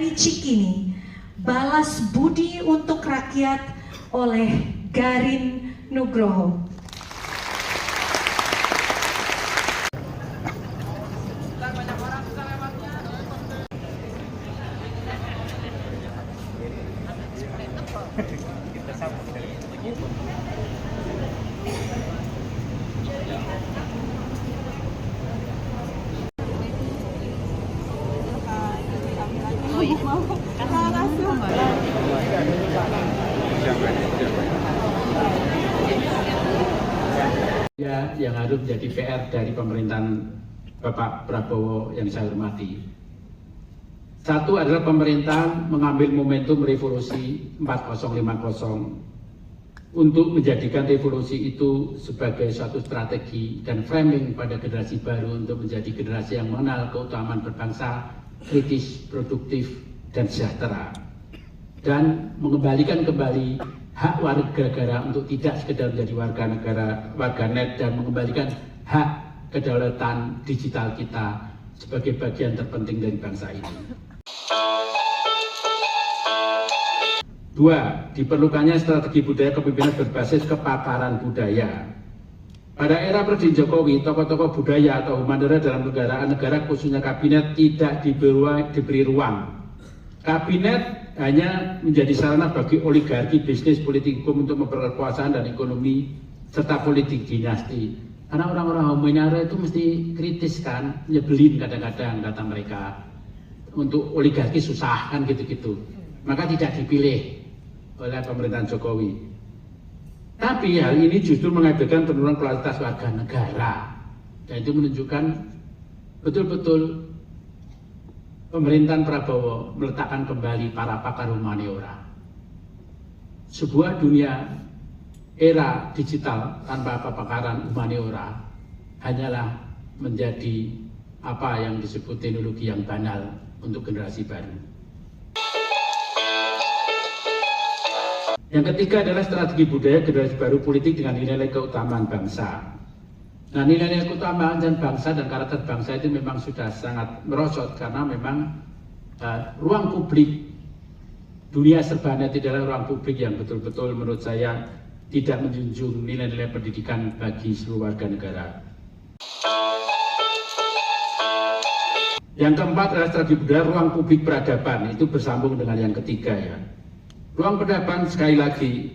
dari Cikini, Balas Budi untuk Rakyat oleh Garin Nugroho. Yang harus menjadi PR dari pemerintahan Bapak Prabowo yang saya hormati. Satu adalah pemerintah mengambil momentum revolusi 4050 untuk menjadikan revolusi itu sebagai suatu strategi dan framing pada generasi baru untuk menjadi generasi yang mengenal keutamaan berbangsa, kritis, produktif, dan sejahtera. Dan mengembalikan kembali hak warga negara untuk tidak sekedar menjadi warganet dan mengembalikan hak kedaulatan digital kita sebagai bagian terpenting dari bangsa ini. Dua, diperlukannya strategi budaya kepemimpinan berbasis kepaparan budaya. Pada era Presiden Jokowi, tokoh-tokoh budaya atau humanitarian dalam negara khususnya kabinet tidak diberi ruang. Kabinet hanya menjadi sarana bagi oligarki bisnis politik hukum untuk memperoleh kekuasaan dan ekonomi serta politik dinasti. Karena orang-orang humanitarian itu mesti kritis kan, nyebelin kadang-kadang kata mereka. Untuk oligarki susah kan gitu-gitu. Maka tidak dipilih oleh pemerintahan Jokowi. Tapi hal ini justru mengakibatkan penurunan kualitas warga negara. Dan itu menunjukkan betul-betul pemerintahan Prabowo meletakkan kembali para pakar humaniora. Sebuah dunia era digital tanpa kepakaran humaniora hanyalah menjadi apa yang disebut teknologi yang banal untuk generasi baru. Yang ketiga adalah strategi budaya generasi baru politik dengan nilai-nilai keutamaan bangsa. Nah, nilai-nilai keutamaan dan bangsa dan karakter bangsa itu memang sudah sangat merosot karena memang ruang publik dunia serbanet adalah ruang publik yang betul-betul menurut saya tidak menjunjung nilai-nilai pendidikan bagi seluruh warga negara. Yang keempat adalah strategi budaya ruang publik peradaban, itu bersambung dengan yang ketiga ya. Ruang peradaban sekali lagi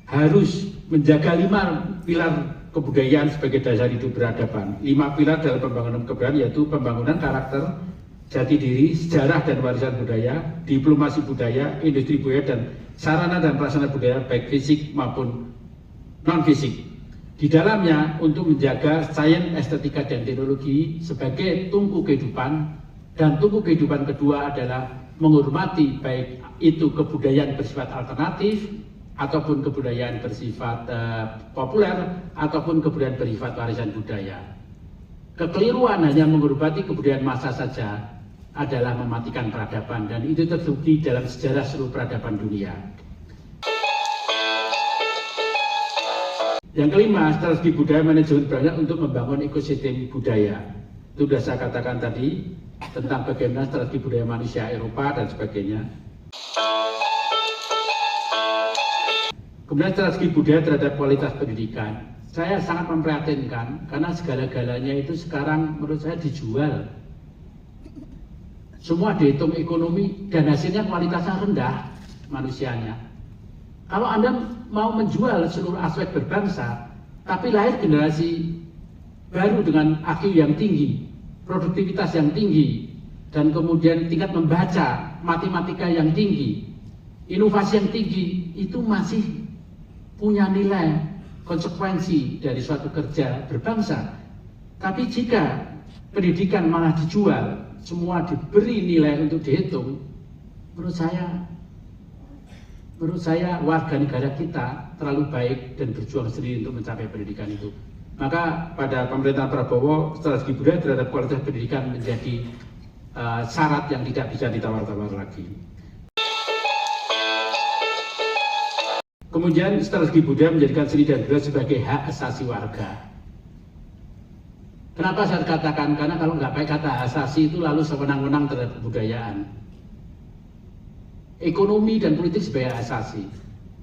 harus menjaga 5 pilar kebudayaan sebagai dasar hidup beradaban. 5 pilar dalam pembangunan kebudayaan yaitu pembangunan karakter, jati diri, sejarah dan warisan budaya, diplomasi budaya, industri budaya, dan sarana dan prasarana budaya baik fisik maupun non-fisik. Di dalamnya untuk menjaga sains, estetika, dan teknologi sebagai tungku kehidupan, dan tungku kehidupan kedua adalah menghormati baik itu kebudayaan bersifat alternatif ataupun kebudayaan bersifat populer ataupun kebudayaan bersifat warisan budaya. Kekeliruan hanya menghormati kebudayaan massa saja adalah mematikan peradaban dan itu terbukti dalam sejarah seluruh peradaban dunia. Yang kelima, strategi budaya manajemen bangsa untuk membangun ekosistem budaya. Itu sudah saya katakan tadi tentang bagaimana strategi budaya manusia Eropa dan sebagainya. Kemudian strategi budaya terhadap kualitas pendidikan. Saya sangat memprihatinkan karena segala-galanya itu sekarang menurut saya dijual. Semua dihitung ekonomi dan hasilnya kualitasnya rendah manusianya. Kalau Anda mau menjual seluruh aspek berbangsa, tapi lahir generasi baru dengan IQ yang tinggi, produktivitas yang tinggi, dan kemudian tingkat membaca, matematika yang tinggi, inovasi yang tinggi, itu masih punya nilai konsekuensi dari suatu kerja berbangsa. Tapi jika pendidikan malah dijual, semua diberi nilai untuk dihitung, menurut saya warga negara kita terlalu baik dan berjuang sendiri untuk mencapai pendidikan itu. Maka pada pemerintahan Prabowo, strategi budaya terhadap kualitas pendidikan menjadi syarat yang tidak bisa ditawar-tawar lagi. Kemudian strategi budaya menjadikan seni dan budaya sebagai hak asasi warga. Kenapa saya katakan? Karena kalau nggak pakai kata asasi itu lalu sewenang-wenang terhadap kebudayaan. ekonomi dan politik sebagai asasi.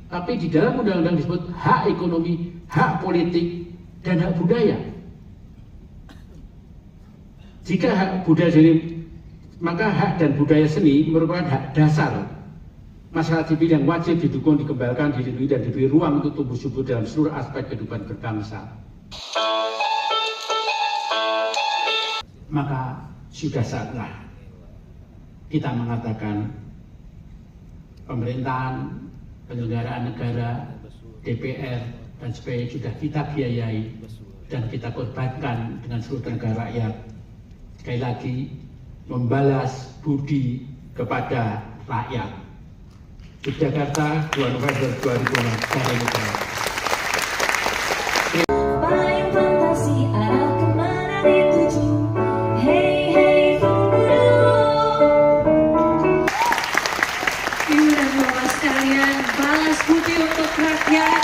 Tapi di dalam undang-undang disebut hak ekonomi, hak politik, dan hak budaya. Jika hak budaya seni, maka hak dan budaya seni merupakan hak dasar masyarakat sipil yang wajib didukung, dikembangkan, dilindungi, dan diberi ruang untuk tumbuh subur dalam seluruh aspek kehidupan berbangsa. Maka sudah saatnya kita mengatakan pemerintahan, penyelenggaraan negara, DPR, dan sebagainya sudah kita biayai dan kita korbankan dengan seluruh tenaga rakyat. Sekali lagi, membalas budi kepada rakyat. Yogyakarta, 2 November 2006, Karya Negara. Bayang fantasi arah kemana dituju. Hey hey tunggu dulu. Ibu dan bapak sekalian, balas budi untuk rakyat.